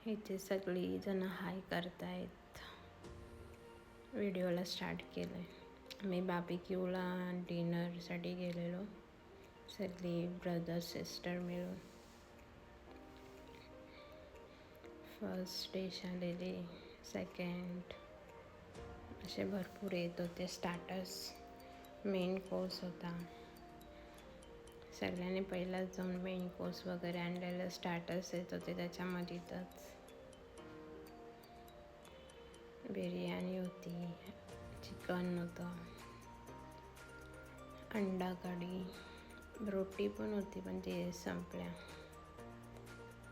इथे सगळी जण हाय करतायत. व्हिडिओला स्टार्ट केलं आहे. मी बार्बेक्यूला डिनरसाठी गेलेलो, सगळी ब्रदर सिस्टर मिळून. फर्स्ट डिश आलेली, सेकंड असे भरपूर येत होते स्टार्टर्स. मेन कोर्स होता. सगळ्यांनी पहिलाच जाऊन मेन कोर्स वगैरे आणलेलं, स्टार्टर्स येत होते त्याच्यामध्येच. बिर्याणी होती, चिकन होतं, अंडा कढी, रोटी पण होती पण ती संपल्या.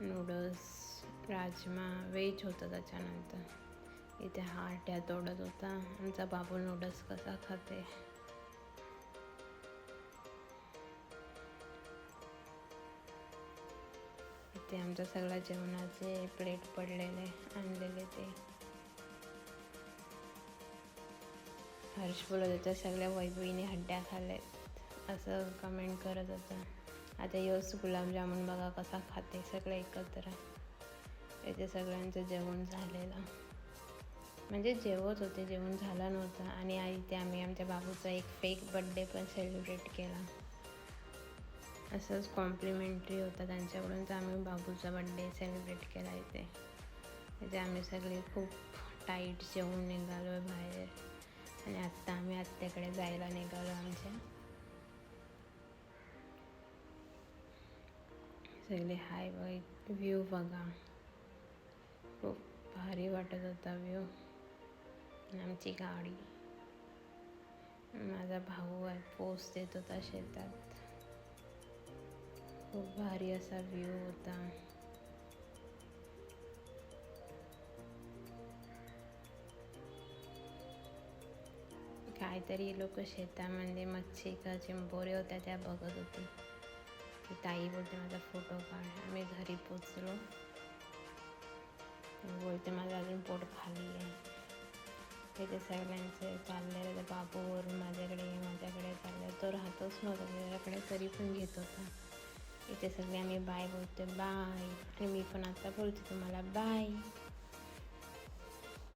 नूडल्स, राजमा, व्हेज होतं. त्याच्यानंतर इथे हाट्या तोडत होता आमचा बाबू. नूडल्स कसा खाते. इथे आमच्या सगळ्या जेवणाचे प्लेट पडलेले आणलेले ते. हर्ष बोलत होता सगळ्या वैभवीने हड्ड्या खाल्ल्यात असं कमेंट करत होता. आता योच गुलाबजामुन बघा कसा खाते सगळं एकत्र. इथे सगळ्यांचं जेवण झालेलं, म्हणजे जेवत होते, जेवण झालं नव्हतं. आणि इथे आम्ही आमच्या बाबूचा एक फेक बड्डे पण सेलिब्रेट केला. असंच कॉम्प्लिमेंटरी होता त्यांच्याकडून, तर आम्ही बाबूचा बड्डे सेलिब्रेट केला. इथे आम्ही सगळे खूप टाईट जेवून निघालो आहे बाहेर. आणि आत्ता आम्ही आत्याकडे जायला निघालो आमच्या. सगळे हाय बघ, व्ह्यू बघा, खूप भारी वाटत होता व्ह्यू. आमची गाडी, माझा भाऊ आहे पोस्ट देत होता शेतात. खूप भारी असा व्ह्यू होता. काहीतरी लोक शेतामध्ये मच्छी का चिंबोरे होत्या त्या बघत होते. ती ताई बोलते माझा फोटो काढ. आम्ही घरी पोचलो. बोलते माझं अजून पोट खाली आहे. तिथे सगळ्यांचे चाललेलं बाबूवर माझ्याकडे चाललं. तो राहतोच नव्हता त्याच्याकडे तरी पण घेत होता. इथे सगळे आम्ही बाय बोलतो, बाय. आणि मी पण आता बोलते तुम्हाला बाय.